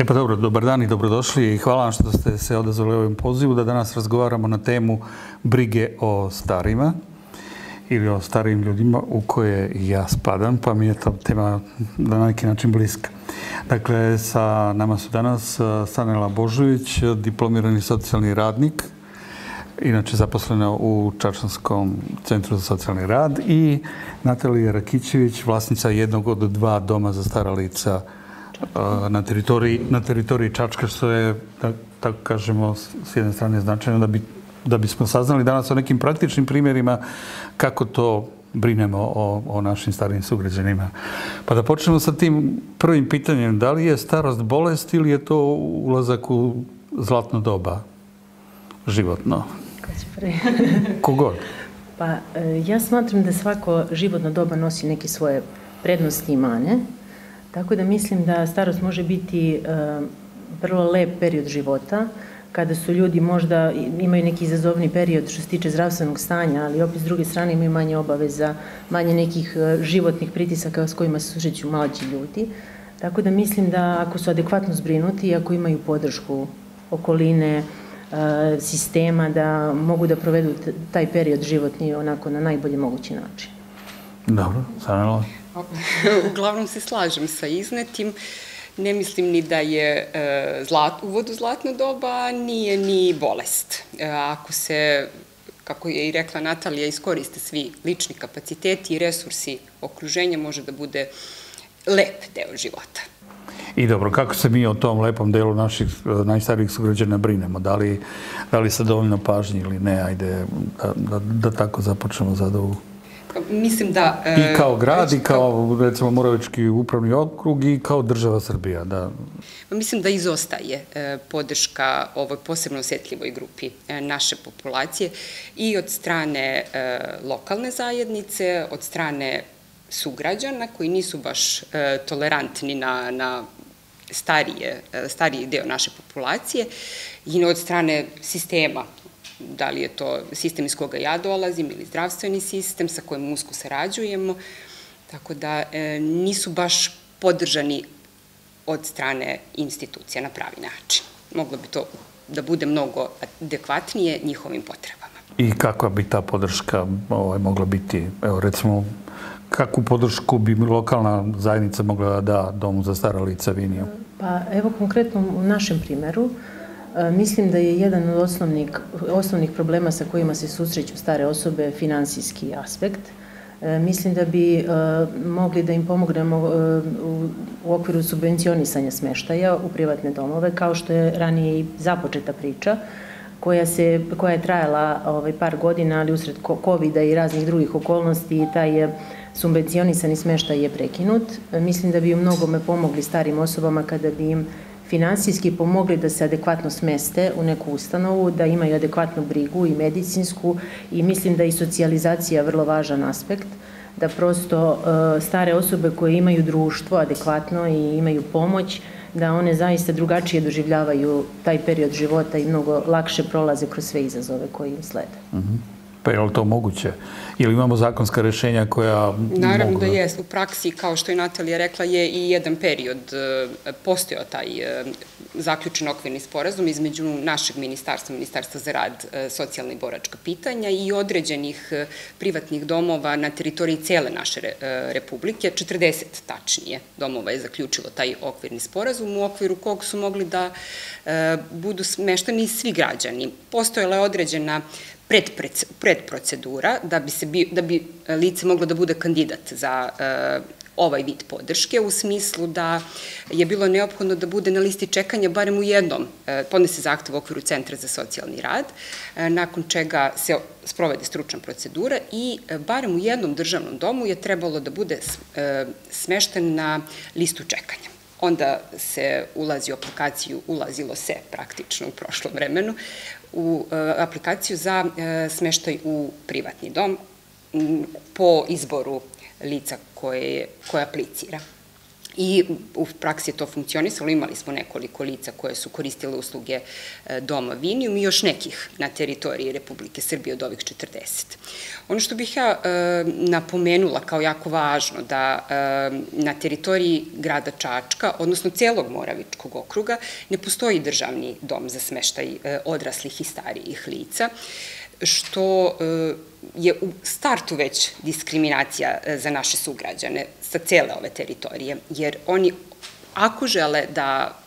E pa dobro, dobar dan i dobrodošli i hvala vam što ste se odazvali ovom pozivu da danas razgovaramo na temu brige o starima ili o starijim ljudima u koje i ja spadam, pa mi je ta tema na neki način bliska. Dakle, sa nama su danas Sanela Božović, diplomirani socijalni radnik, inače zaposlena u Čačanskom centru za socijalni rad, i Natalija Rakićević, vlasnica jednog od dva doma za stara lica na teritoriji Čačka, što je, tako kažemo, s jedne strane značajno da bismo saznali danas o nekim praktičnim primjerima kako to brinemo o našim starijim sugrađanima. Pa da počnemo sa tim prvim pitanjem. Da li je starost bolest ili je to ulazak u zlatno doba životno? Kogod? Pa ja smatram da svako životno doba nosi neke svoje prednosti i mane. Tako da mislim da starost može biti vrlo lep period života, kada su ljudi možda imaju neki izazovni period što se tiče zdravstvenog stanja, ali opet s druge strane imaju manje obaveza, manje nekih životnih pritisaka s kojima se susreću mlađi ljudi. Tako da mislim da ako su adekvatno zbrinuti i ako imaju podršku okoline, sistema, da mogu da provedu taj period životni onako na najbolji mogući način. Dobro, Sanela? Uglavnom se slažem sa iznetim. Ne mislim ni da je uvod u zlatno doba, nije ni bolest. Ako se, kako je i rekla Natalija, iskoriste svi lični kapaciteti i resursi okruženja, može da bude lep deo života. I dobro, kako se mi o tom lepom delu naših najstarijih sugrađana brinemo? Da li sa dovoljno pažnje ili ne? Ajde da tako započnemo za ovu. Mislim da... I kao grad, i kao, recimo, Moravički upravni okrug, i kao država Srbija, da... Mislim da izostaje podrška ovoj posebno osjetljivoj grupi naše populacije i od strane lokalne zajednice, od strane sugrađana koji nisu baš tolerantni na stariji deo naše populacije, i od strane sistema. Da li je to sistem iz koga ja dolazim ili zdravstveni sistem sa kojim usko sarađujemo, tako da nisu baš podržani od strane institucija na pravi način. Moglo bi to da bude mnogo adekvatnije njihovim potrebama. I kakva bi ta podrška mogla biti? Evo, recimo, kakvu podršku bi lokalna zajednica mogla da da Domu za stara lica Viniju? Pa evo, konkretno u našem primeru, mislim da je jedan od osnovnih problema sa kojima se susreću stare osobe finansijski aspekt. Mislim da bi mogli da im pomognemo u okviru subvencionisanja smeštaja u privatne domove, kao što je ranije i započeta priča, koja je trajala par godina, ali usred COVID-a i raznih drugih okolnosti taj subvencionisani smeštaj je prekinut. Mislim da bi u mnogome pomogli starim osobama kada bi im finansijski pomogli da se adekvatno smeste u neku ustanovu, da imaju adekvatnu brigu i medicinsku, i mislim da je i socijalizacija vrlo važan aspekt, da prosto stare osobe koje imaju društvo adekvatno i imaju pomoć, da one zaista drugačije doživljavaju taj period života i mnogo lakše prolaze kroz sve izazove koji im slede. Pa je li to moguće? Ili imamo zakonska rešenja koja mogu... Naravno da je. U praksi, kao što je Natalija rekla, je i jedan period postojao taj zaključen okvirni sporazum između našeg Ministarstva za rad, socijalna i boračka pitanja i određenih privatnih domova na teritoriji cele naše Republike. 40 tačnije domova je zaključilo taj okvirni sporazum, u okviru kog su mogli da budu smešteni svi građani. Postojala je određena predprocedura da bi lice moglo da bude kandidat za ovaj vid podrške, u smislu da je bilo neophodno da bude na listi čekanja barem u jednom, podnese zahtev u okviru Centra za socijalni rad, nakon čega se sprovede stručna procedura i barem u jednom državnom domu je trebalo da bude smešten na listu čekanja. Onda se ulazilo se praktično u prošlom vremenu, u aplikaciju za smeštaj u privatni dom po izboru lica koje aplicira. I u praksi je to funkcionisalo, imali smo nekoliko lica koje su koristile usluge doma Vinijum i još nekih na teritoriji Republike Srbije od ovih 40. Ono što bih ja napomenula kao jako važno, da na teritoriji grada Čačka, odnosno celog Moravičkog okruga, ne postoji državni dom za smeštaj odraslih i starijih lica, što je u startu već diskriminacija za naše sugrađane sa cele ove teritorije, jer oni, ako žele da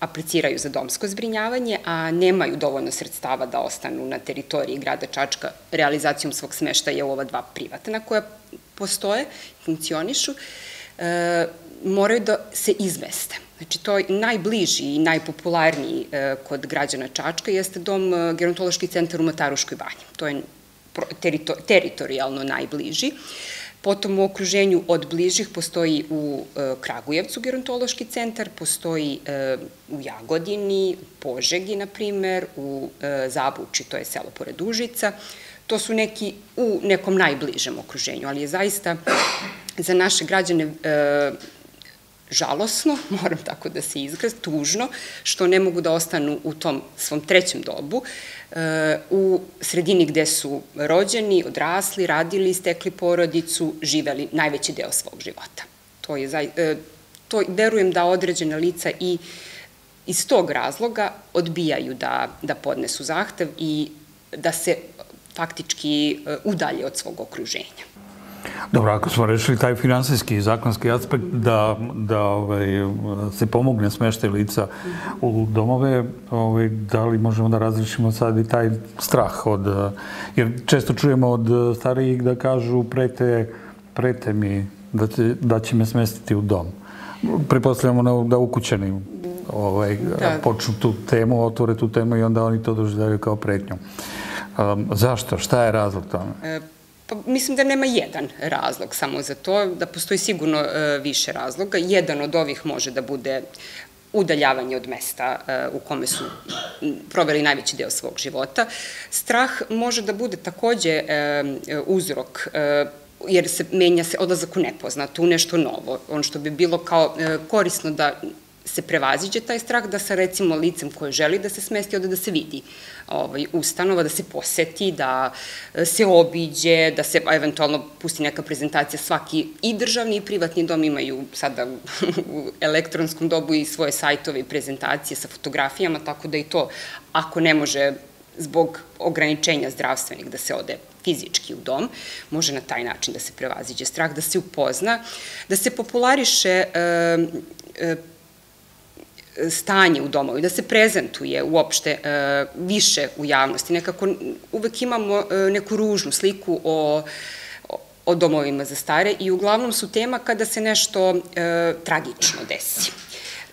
apliciraju za domsko zbrinjavanje, a nemaju dovoljno sredstava da ostanu na teritoriji grada Čačka realizacijom svog smeštaja u ova dva privatna koja postoje, funkcionišu, moraju da se izmeste. Znači, to je najbliži i najpopularniji kod građana Čačka jeste dom Gerontološki centar u Mataruškoj banji. To je teritorijalno najbliži. Potom u okruženju od bližih postoji u Kragujevcu gerontološki centar, postoji u Jagodini, Požegi, na primer, u Zabuči, to je selo pored Užica. To su neki u nekom najbližem okruženju, ali je zaista za naše građane žalosno, moram tako da se izrazim, tužno, što ne mogu da ostanu u tom svom trećem dobu, u sredini gde su rođeni, odrasli, radili, stekli porodicu, živeli najveći deo svog života. To verujem da određena lica i iz tog razloga odbijaju da podnesu zahtev i da se faktički udalje od svog okruženja. Dobro, ako smo rešili taj finansijski i zakonski aspekt da se pomogne smeštaj lica u domove, da li možemo da različimo sad i taj strah od... Jer često čujemo od starijih da kažu prete mi da će me smestiti u dom. Pretpostavljamo da ukućani počnu tu temu, otvore tu temu i onda oni to doživljavaju kao pretnju. Zašto? Šta je razlog tome? Pa mislim da nema jedan razlog samo za to, da postoji sigurno više razloga. Jedan od ovih može da bude udaljavanje od mesta u kome su proveli najveći deo svog života. Strah može da bude takođe uzrok, jer se menja se odlazak u nepoznato, u nešto novo. Ono što bi bilo kao korisno da se prevaziđe taj strah, da sa recimo licem koje želi da se smesti, onda da se vidi ustanova, da se poseti, da se obiđe, da se eventualno pusti neka prezentacija. Svaki i državni i privatni dom imaju sada u elektronskom dobu i svoje sajtove i prezentacije sa fotografijama, tako da i to, ako ne može zbog ograničenja zdravstvenih da se ode fizički u dom, može na taj način da se prevaziđe strah, da se upozna, da se populariše stanje u domovi, da se prezentuje uopšte više u javnosti. Nekako uvek imamo neku ružnu sliku o domovima za stare i uglavnom su tema kada se nešto tragično desi.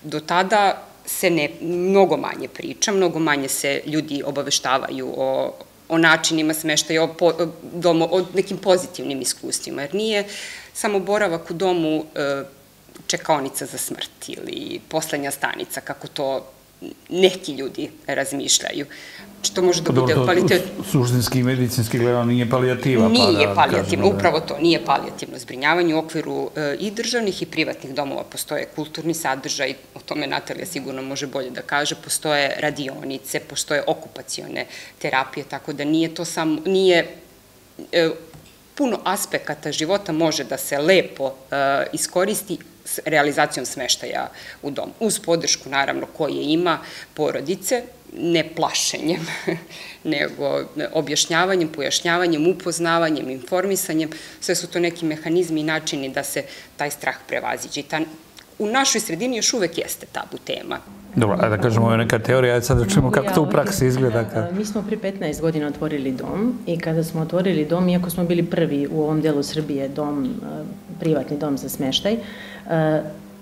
Do tada se mnogo manje priča, mnogo manje se ljudi obaveštavaju o načinima smeštaja, o nekim pozitivnim iskustvima, jer nije samo boravak u domu čekaonica za smrt ili poslednja stanica, kako to neki ljudi razmišljaju. To može da bude kvalitet... Suštinski i medicinski gledano nije palijativa. Nije palijativno, upravo to, nije palijativno zbrinjavanje. U okviru i državnih i privatnih domova postoje kulturni sadržaj, o tome Natalija sigurno može bolje da kaže, postoje radionice, postoje okupacione terapije, tako da nije to samo, puno aspekata života može da se lepo iskoristi s realizacijom smeštaja u domu. Uz podršku, naravno, koje ima porodice, ne plašenjem, nego objašnjavanjem, pojašnjavanjem, upoznavanjem, informisanjem. Sve su to neki mehanizmi i načini da se taj strah prevaziđe. U našoj sredini još uvek jeste tabu tema. Dobro, ajde da kažemo, ovo je neka teorija, ajde sad da čujemo kako to u praksi izgleda. Mi smo pri 15 godina otvorili dom i kada smo otvorili dom, iako smo bili prvi u ovom delu Srbije privatni dom za smeštaj,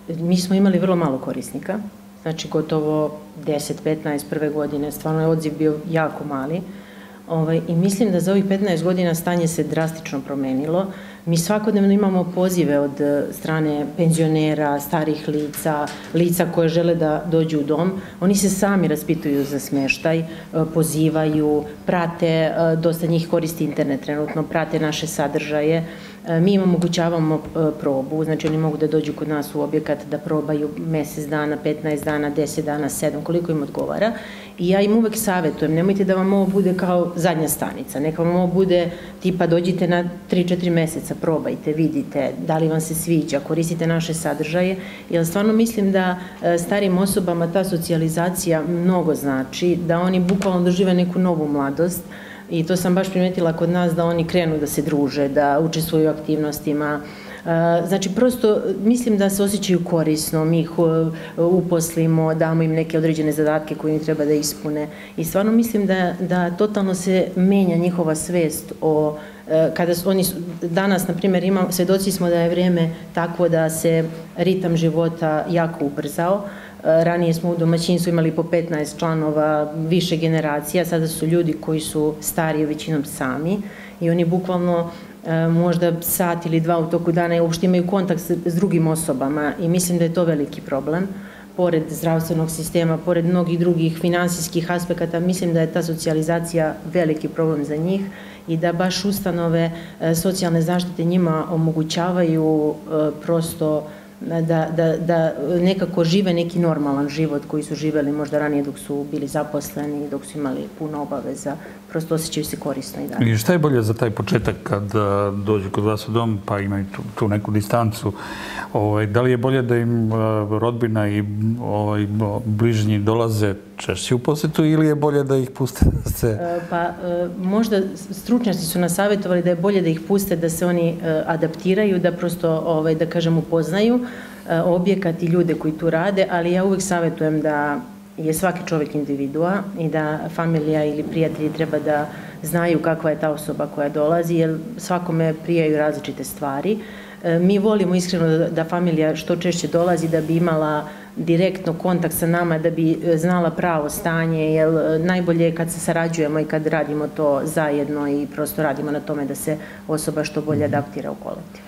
mi smo imali vrlo malo korisnika, znači gotovo 10-15 prve godine, stvarno je odziv bio jako mali i mislim da za ovih 15 godina stanje se drastično promenilo. Mi svakodnevno imamo pozive od strane penzionera, starih lica, lica koje žele da dođu u dom. Oni se sami raspituju za smeštaj, pozivaju, prate, dosta njih koristi internet trenutno, prate naše sadržaje Mi im omogućavamo probu, znači oni mogu da dođu kod nas u objekat da probaju mesec dana, 15 dana, 10 dana, 7, koliko im odgovara. I ja im uvek savjetujem, nemojte da vam ovo bude kao zadnja stanica, neka vam ovo bude tipa dođite na 3-4 meseca, probajte, vidite da li vam se sviđa, koristite naše sadržaje, jer stvarno mislim da starijim osobama ta socijalizacija mnogo znači, da oni bukvalno dožive neku novu mladost. I to sam baš primetila kod nas da oni krenu da se druže, da učestvuju u aktivnostima. Znači, prosto mislim da se osjećaju korisno, mi ih uposlimo, damo im neke određene zadatke koje im treba da ispune. I stvarno mislim da totalno se menja njihova svest o kada oni danas, na primjer, svedoci smo da je vrijeme takvo da se ritam života jako ubrzao. Ranije smo u domaćinstvu imali po 15 članova, više generacija, sada su ljudi koji su stariji većinom sami i oni bukvalno možda sat ili dva u toku dana uopšte imaju kontakt s drugim osobama i mislim da je to veliki problem. Pored zdravstvenog sistema, pored mnogih drugih finansijskih aspekata, mislim da je ta socijalizacija veliki problem za njih i da baš ustanove socijalne zaštite njima omogućavaju prosto da nekako žive neki normalan život koji su živeli možda ranije dok su bili zaposleni, dok su imali puno obaveza, prosto osjećaju se korisno i dalje. I šta je bolje za taj početak kad dođu kod vas u dom pa imaju tu neku distancu? Da li je bolje da im rodbina i bližnji dolaze češće u posetu ili je bolje da ih puste da se... Pa možda stručnjaci su nas savjetovali da je bolje da ih puste da se oni adaptiraju, da prosto, da kažem, upoznaju objekat i ljude koji tu rade, ali ja uvek savjetujem da je svaki čovjek individua i da familija ili prijatelji treba da znaju kakva je ta osoba koja dolazi, jer svakome prijaju različite stvari. Mi volimo iskreno da familija što češće dolazi da bi imala direktno kontakt sa nama, da bi znala pravo stanje, jer najbolje je kad se sarađujemo i kad radimo to zajedno i prosto radimo na tome da se osoba što bolje adaptira u kolektiv.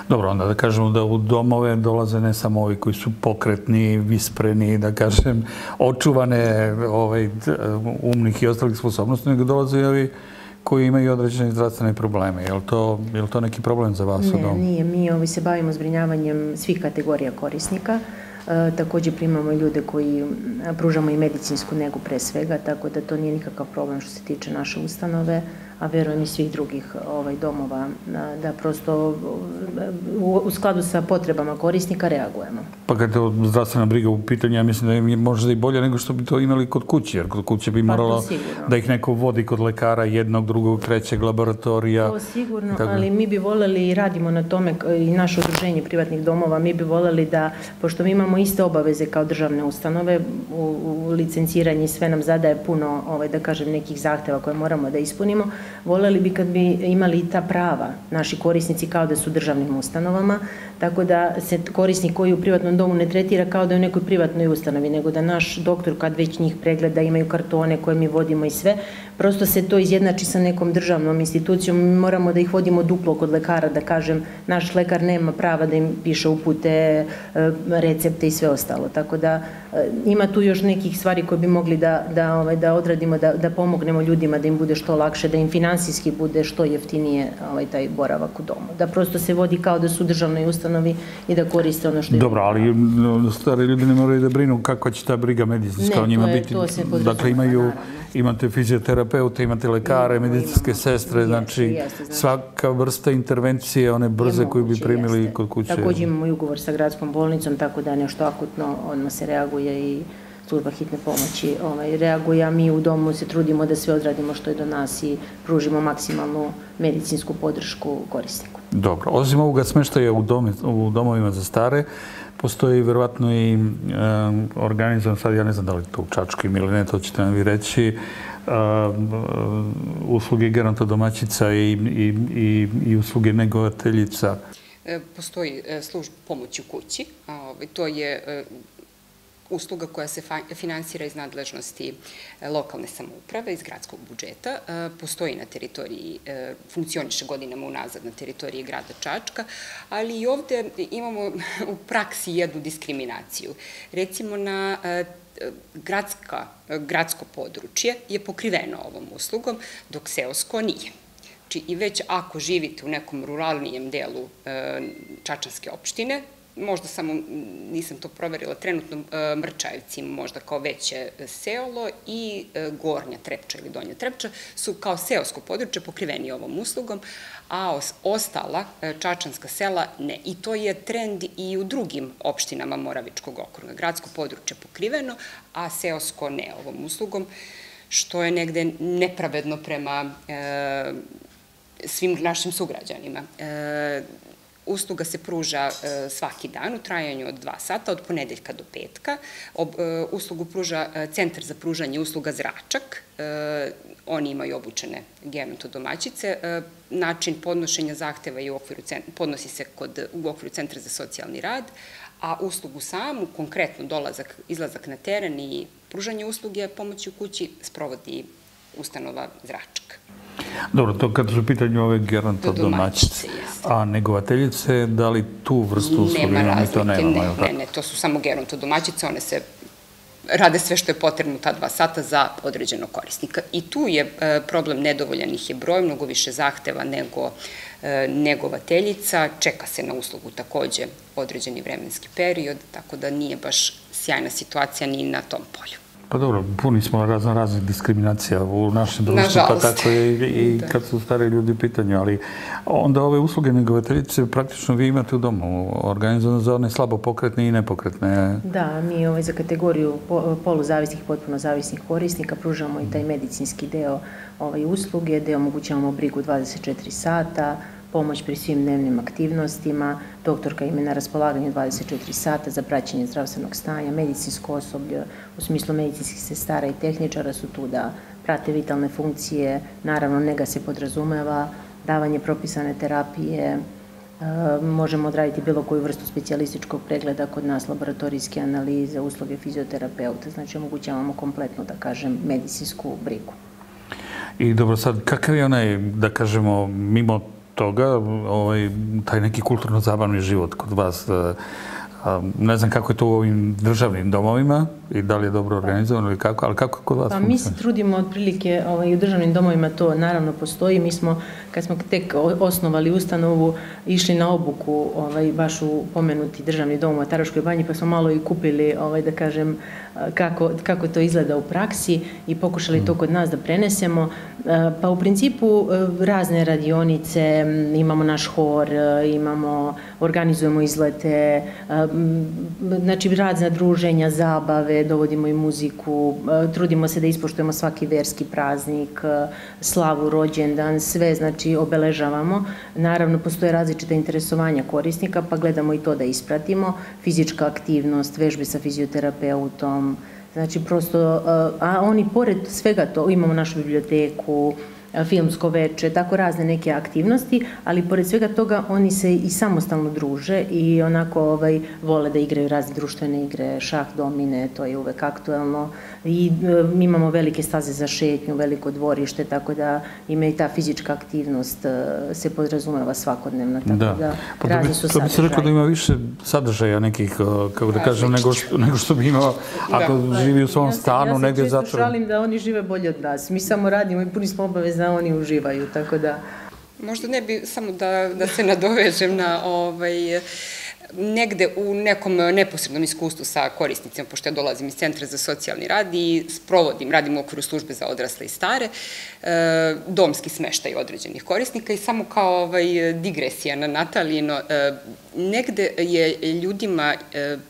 Dobro, onda da kažemo da u domove dolaze ne samo ovi koji su pokretni, vispreni, da kažem, očuvane umnih i ostalih sposobnosti, nego dolaze i ovi koji imaju određene zdravstvene probleme. Je li to neki problem za vas u domu? Ne, nije. Mi se bavimo zbrinjavanjem svih kategorija korisnika. Također primamo i ljude koji pružamo i medicinsku negu pre svega, tako da to nije nikakav problem što se tiče naše ustanove, a verujem i svih drugih domova, da prosto u skladu sa potrebama korisnika reagujemo. Pa kad je zdravstvena briga u pitanju, ja mislim da je možda i bolje nego što bi to imali kod kuće, jer kod kuće bi moralo da ih neko vodi kod lekara jednog, drugog, trećeg laboratorija. To sigurno, ali mi bi voljeli i radimo na tome i naše udruženje privatnih domova, mi bi voljeli da, pošto mi imamo iste obaveze kao državne ustanove, u licenciranje sve nam zadaje puno, da kažem, nekih zahteva koje moramo da ispunimo, voljeli bi kad bi imali i ta prava naši korisnici kao da su državnim ustanovama, tako da se korisnik koji u privatnom domu ne tretira kao da je u nekoj privatnoj ustanovi, nego da naš doktor kad već njih pregleda, imaju kartone koje mi vodimo i sve, prosto se to izjednači sa nekom državnom institucijom, mi moramo da ih vodimo duplo kod lekara, da kažem, naš lekar nema prava da im piše upute, recepte i sve ostalo, tako da ima tu još nekih stvari koje bi mogli da odradimo, da pomognemo ljudima, da im bude što lakše, da im finansijski bude što jeftinije taj boravak u domu, da prosto se vodi kao da su u državnoj ustanovi i da koriste ono što je... Dobro, ali stari ljudi ne moraju da brinu kakva će ta briga medicinska o njima biti. Dakle, imate fizioterapeute, imate lekare, medicinske sestre, znači svaka vrsta intervencije, one brze koju bi primili kod kuće. Također imamo i ugovor sa gradskom bolnicom, tako da nešto akutno odmah se reaguje i služba hitne pomoći reaguje, a mi u domu se trudimo da sve odradimo što je do nas i pružimo maksimalnu medicinsku podršku korisniku. Dobro, osim ovoga smeštaja u domovima za stare, postoji verovatno i organizovan, sad ja ne znam da li to u Čačkim ili ne, to ćete nam vi reći, usluge gerontodomaćica i usluge negovateljica. Postoji služba pomoći u kući, to je usluga koja se finansira iz nadležnosti lokalne samouprave, iz gradskog budžeta, postoji na teritoriji, funkcioniše godinama unazad na teritoriji grada Čačka, ali i ovde imamo u praksi jednu diskriminaciju. Recimo na gradsko područje je pokriveno ovom uslugom, dok seosko nije. Znači, i već ako živite u nekom ruralnijem delu Čačanske opštine, možda samo, nisam to proverila, trenutno Mrčajevci možda kao veće selo i Gornja Trepča ili Donja Trepča su kao seosko područje pokriveni ovom uslugom, a ostala čačanska sela ne. I to je trend i u drugim opštinama Moravičkog okruga. Gradsko područje pokriveno, a seosko ne ovom uslugom, što je negde nepravedno prema svim našim sugrađanima. Usluga se pruža svaki dan u trajanju od 2 sata, od ponedeljka do petka. Uslugu pruža Centar za pružanje usluga Zračak. Oni imaju obučene gerontodomaćice. Način podnošenja zahteva podnosi se u okviru Centra za socijalni rad, a uslugu samu, konkretno dolazak, izlazak na teren i pružanje usluge pomoći u kući sprovodi ustanova Zračak. Dobro, to kad su u pitanju ove gerontodomaćice, a negovateljice, da li tu vrstu usluge imamo i to nemamo? Ne, to su samo gerontodomaćice, one se rade sve što je potrebno ta 2 sata za određenog korisnika. I tu je problem nedovoljan ih je broj, mnogo više zahteva nego negovateljica, čeka se na uslugu takođe određeni vremenski period, tako da nije baš sjajna situacija ni na tom polju. Pa dobro, puni smo raznih diskriminacija u našem društvu, pa tako je i kad su stari ljudi u pitanju, ali onda ove usluge negovateljice praktično vi imate u domu, organizovane za one slabo pokretne i nepokretne. Da, mi za kategoriju poluzavisnih i potpuno zavisnih korisnika pružamo i taj medicinski deo usluge, gde omogućavamo brigu 24 sata, pomoć pri svim dnevnim aktivnostima, doktorka im je na raspolaganju 24 sata za praćenje zdravstvenog stanja, medicinsko osoblje, u smislu medicinskih sestara i tehničara su tu da prate vitalne funkcije, naravno nega se podrazumeva, davanje propisane terapije, možemo odraditi bilo koju vrstu specijalističkog pregleda kod nas, laboratorijske analize, usluge fizioterapeuta, znači omogućavamo kompletnu, da kažem, medicinsku brigu. I dobro, sad, kakav je onaj, da kažemo, mimo toga, taj neki kulturno-zabavni život kod vas? Ne znam kako je to u ovim državnim domovima i da li je dobro organizovano ili kako, ali kako je kod vas funkcionira? Mi se trudimo otprilike, u državnim domovima to naravno postoji. Mi smo, kad smo tek osnovali ustanovu, išli na obuku baš u pomenuti državni dom u Mataruškoj banji, pa smo malo i kupili, da kažem, kako to izgleda u praksi i pokušali to kod nas da prenesemo. Pa u principu razne radionice, imamo naš hor, organizujemo izlete, znači razna druženja, zabave, dovodimo i muziku, trudimo se da ispoštujemo svaki verski praznik, slavu, rođendan, sve znači obeležavamo. Naravno, postoje različite interesovanja korisnika, pa gledamo i to da ispratimo. Fizička aktivnost, vežbe sa fizioterapeutom, znači prosto, a oni pored svega to, imamo našu biblioteku, filmsko veče, tako razne neke aktivnosti, ali pored svega toga oni se i samostalno druže i onako vole da igraju razne društvene igre, šah, domine, to je uvek aktuelno i mi imamo velike staze za šetnju, veliko dvorište, tako da ima i ta fizička aktivnost se podrazumeva svakodnevno, tako da razni su sadržaji. To bi se rekao da ima više sadržaja nekih, kako da kažem, nego što bi imao ako živi u svom stanu, negdje zatvoren. Ja se često šalim da oni žive bolje od nas. Mi samo radimo i puni smo obaveza da oni uživaju, tako da... Možda ne bi, samo da se nadovežem na negde u nekom neposrednom iskustvu sa korisnicima, pošto ja dolazim iz Centra za socijalni rad i radim u okviru službe za odrasle i stare, domski smeštaj određenih korisnika i samo kao digresija na Natalijino, negde je ljudima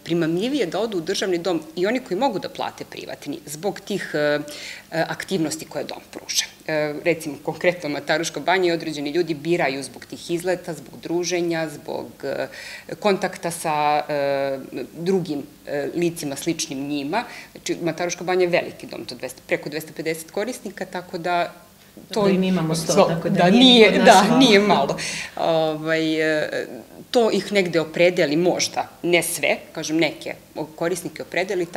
primamljivije da odu u državni dom i oni koji mogu da plate privatni zbog tih aktivnosti koje dom pruža. Recimo, konkretno u Mataruškoj banji određeni ljudi biraju zbog tih izleta, zbog druženja, zbog kontakta sa drugim licima sličnim njima. Znači, Mataruška banja je veliki dom, to preko 250 korisnika, tako da to im imamo 100, tako da nije malo. To ih negde opredeli, možda, ne sve, kažem neke korisnike opredeli,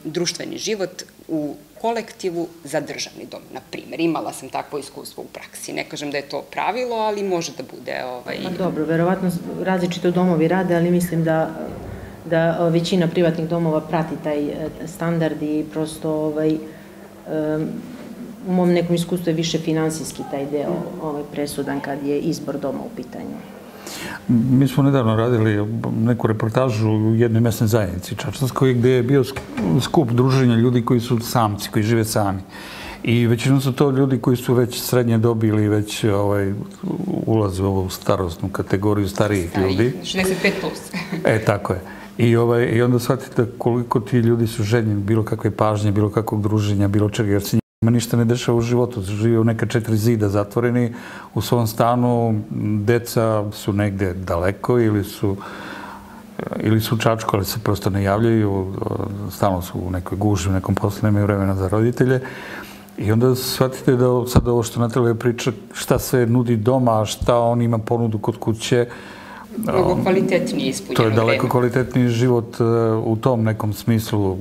društveni život u kolektivu za državni dom, na primjer. Imala sam takvo iskustvo u praksi. Ne kažem da je to pravilo, ali može da bude... Dobro, verovatno različito domovi rade, ali mislim da većina privatnih domova prati taj standard i prosto u mom nekom iskustvu je više finansijski taj deo presudan kad je izbor doma u pitanju. Mi smo nedavno radili neku reportažu u jednoj mesnoj zajednici Čačanskoj gdje je bio skup druženja ljudi koji su samci, koji žive sami. I većinom su to ljudi koji su već srednje dobi ili već ulaze u ovu starostnu kategoriju starijih ljudi. 65 plus. Tako je. I onda shvatite koliko ti ljudi su željni bilo kakve pažnje, bilo kakvog druženja, bilo čega, jer se njima ništa ne dešava u životu. Žive u neka 4 zida zatvoreni u svom stanu, deca su negde daleko ili su u Čačku, ali se prosto ne javljaju, stalno su u nekoj guži, u nekom poslu, nemaju vremena za roditelje. I onda shvatite da sad ovo što Natalija priča, šta sve nudi doma, šta on ima ponudu kod kuće. Mnogo kvalitetnije ispunjeno vreme. To je daleko kvalitetniji život u tom nekom smislu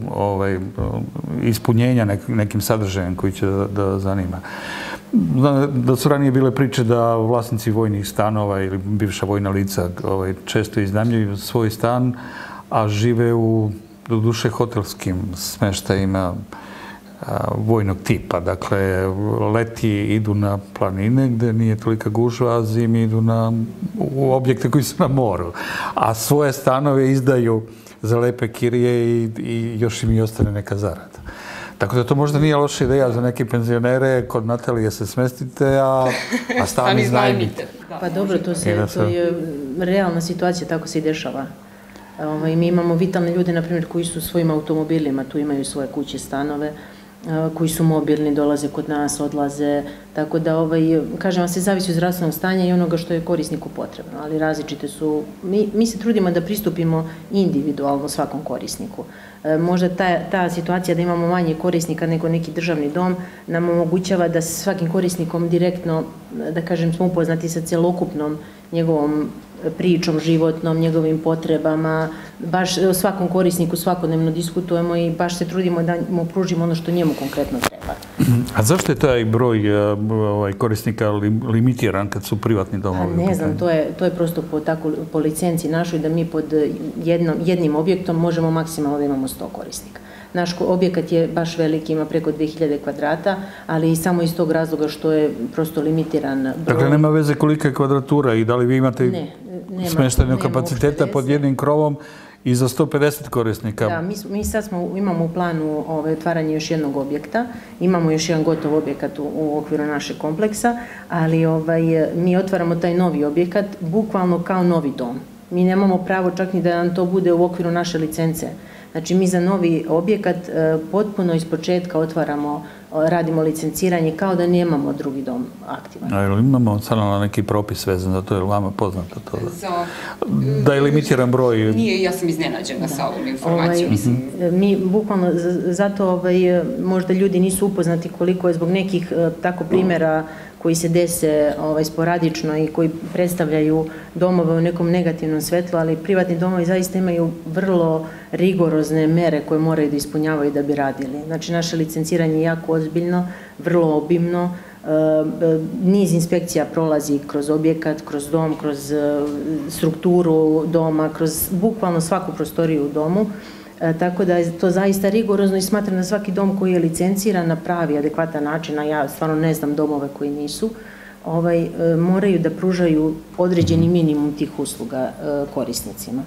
ispunjenja nekim sadržajem koji će da zanima. Da su ranije bile priče da vlasnici vojnih stanova ili bivša vojna lica često iznajmljuju svoj stan, a žive u doduše hotelskim smeštajima vojnog tipa. Dakle, leti idu na planine gde nije tolika gužva, a zimi idu u objekte koji su na moru. A svoje stanove izdaju za lepe kirije i još im i ostane neka zarada. Tako da to možda nije loša ideja za neke penzionere, kod Natalije se smestite, a stan iznajmite. Pa dobro, to je realna situacija, tako se i dešava. Mi imamo vitalne ljude, na primjer, koji su svojim automobilima, tu imaju svoje kuće, stanove, koji su mobilni, dolaze kod nas, odlaze, tako da, kažem vam, se zavisi od zdravstvenog stanja i onoga što je korisniku potrebno, ali različite su, mi se trudimo da pristupimo individualno svakom korisniku. Možda ta situacija da imamo manje korisnika nego neki državni dom nam omogućava da s svakim korisnikom direktno, da kažem, smo upoznati sa celokupnom njegovom pričom životnom, njegovim potrebama, baš o svakom korisniku svakodnevno diskutujemo i baš se trudimo da mu pružimo ono što njemu konkretno treba. A zašto je taj broj korisnika limitiran kad su privatni domovi? Ne znam, to je prosto po licenciji našoj da mi pod jednim objektom možemo maksimalno da imamo 100 korisnika. Naš objekat je baš veliki, ima preko 2000 kvadrata, ali i samo iz tog razloga što je prosto limitiran broj. Dakle, nema veze kolika je kvadratura i da li vi imate smeštajnog kapaciteta pod jednim krovom i za 150 korisnika? Da, mi sad imamo u planu otvaranje još jednog objekta, imamo još jedan gotov objekat u okviru našeg kompleksa, ali mi otvaramo taj novi objekat bukvalno kao novi dom. Mi nemamo pravo čak ni da nam to bude u okviru naše licence. Znači, mi za novi objekat potpuno iz početka radimo licenciranje kao da nemamo drugi dom aktivan. A ili imamo sada neki propis vezan za to, je li vama poznato to? Da je limitiran broj? Nije, ja sam iznenađena sa ovom informacijom. Mi bukvalno, zato možda ljudi nisu upoznati koliko je zbog nekih tako primjera koji se dese sporadično i koji predstavljaju domove u nekom negativnom svetlu, ali privatni domovi zaista imaju vrlo rigorozne mere koje moraju da ispunjavaju da bi radili. Znači, naše licenciranje je jako ozbiljno, vrlo obimno, niz inspekcija prolazi kroz objekat, kroz dom, kroz strukturu doma, kroz bukvalno svaku prostoriju u domu. Tako da je to zaista rigorozno i smatram da svaki dom koji je licenciran na pravi, adekvatan način, a ja stvarno ne znam domove koji nisu, moraju da pružaju određeni minimum tih usluga korisnicima.